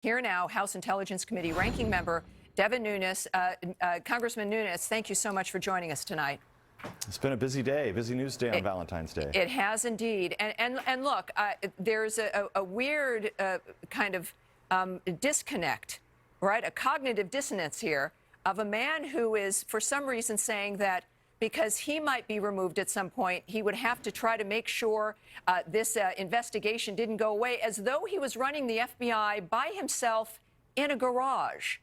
Here now, House Intelligence Committee Ranking Member Devin Nunes. Congressman Nunes, thank you so much for joining us tonight. It's been a busy day, busy news day on Valentine's Day. It has indeed. And look, there's a weird kind of disconnect, right? A cognitive dissonance here of a man who is, for some reason, saying that because he might be removed at some point, he would have to try to make sure this investigation didn't go away, as though he was running the FBI by himself in a garage.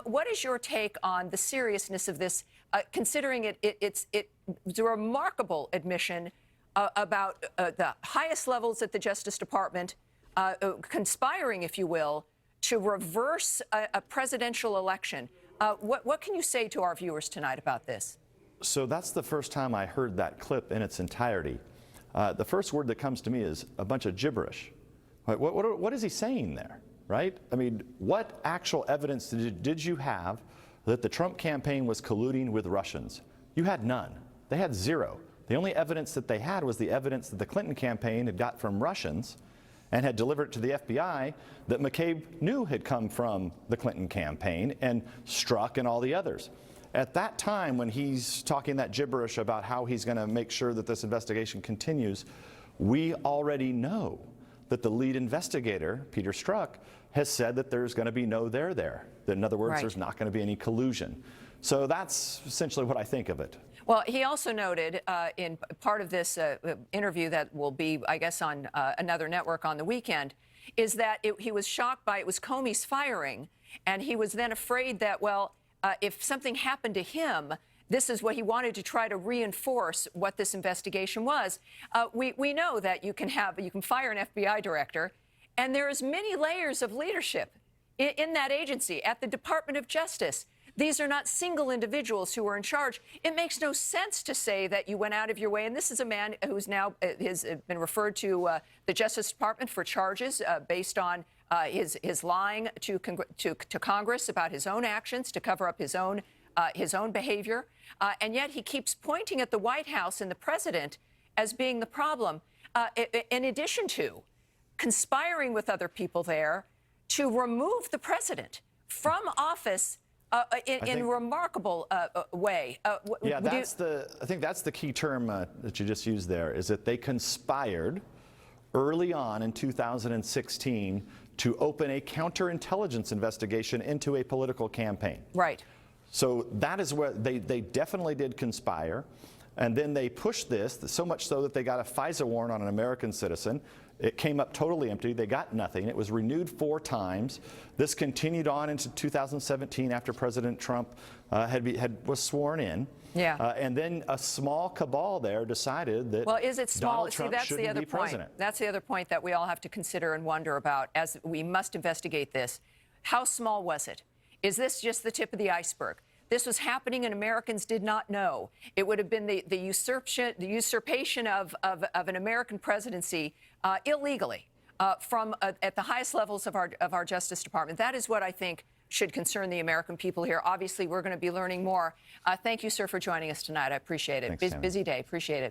What is your take on the seriousness of this, considering it's a remarkable admission about the highest levels at the Justice Department conspiring, if you will, to reverse a presidential election? What can you say to our viewers tonight about this? So that's the first time I heard that clip in its entirety. The first word that comes to me is a bunch of gibberish. What is he saying there, right? I mean, what actual evidence did you have that the Trump campaign was colluding with Russians? You had none. They had zero. The only evidence that they had was the evidence that the Clinton campaign had got from Russians and had delivered it to the FBI that McCabe knew had come from the Clinton campaign and Strzok and all the others. At that time, when he's talking that gibberish about how he's going to make sure that this investigation continues, we already know that the lead investigator, Peter Strzok, has said that there's going to be no there there. That, in other words, there's not going to be any collusion. So that's essentially what I think of it. Well, he also noted in part of this interview that will be, I guess, on another network on the weekend, is that he was shocked by it was Comey's firing, and he was then afraid that, well, if something happened to him, this is what he wanted to try to reinforce what this investigation was. We know that you can fire an FBI director, and there's many layers of leadership in that agency, at the Department of Justice. These are not single individuals who are in charge. It makes no sense to say that you went out of your way. And this is a man who's now has been referred to the Justice Department for charges based on his lying to Congress about his own actions to cover up his own behavior. And yet he keeps pointing at the White House and the president as being the problem, in addition to conspiring with other people there to remove the president from office in a remarkable way. Yeah, I think that's the key term that you just used there, is that they conspired early on in 2016 to open a counterintelligence investigation into a political campaign. Right. So that is where they definitely did conspire. And then they pushed this, so much so that they got a FISA warrant on an American citizen. It came up totally empty. They got nothing. It was renewed 4 times. This continued on into 2017 after President Trump was sworn in. Yeah. And then a small cabal there decided that is it small? Donald Trump shouldn't be president. That's the other point that we all have to consider and wonder about as we must investigate this. How small was it? Is this just the tip of the iceberg? This was happening and Americans did not know. It would have been the usurpation of an American presidency illegally from at the highest levels of our Justice Department. That is what I think should concern the American people here. Obviously, we're going to be learning more. Thank you, sir, for joining us tonight. I appreciate it. Thanks, Busy day. Appreciate it.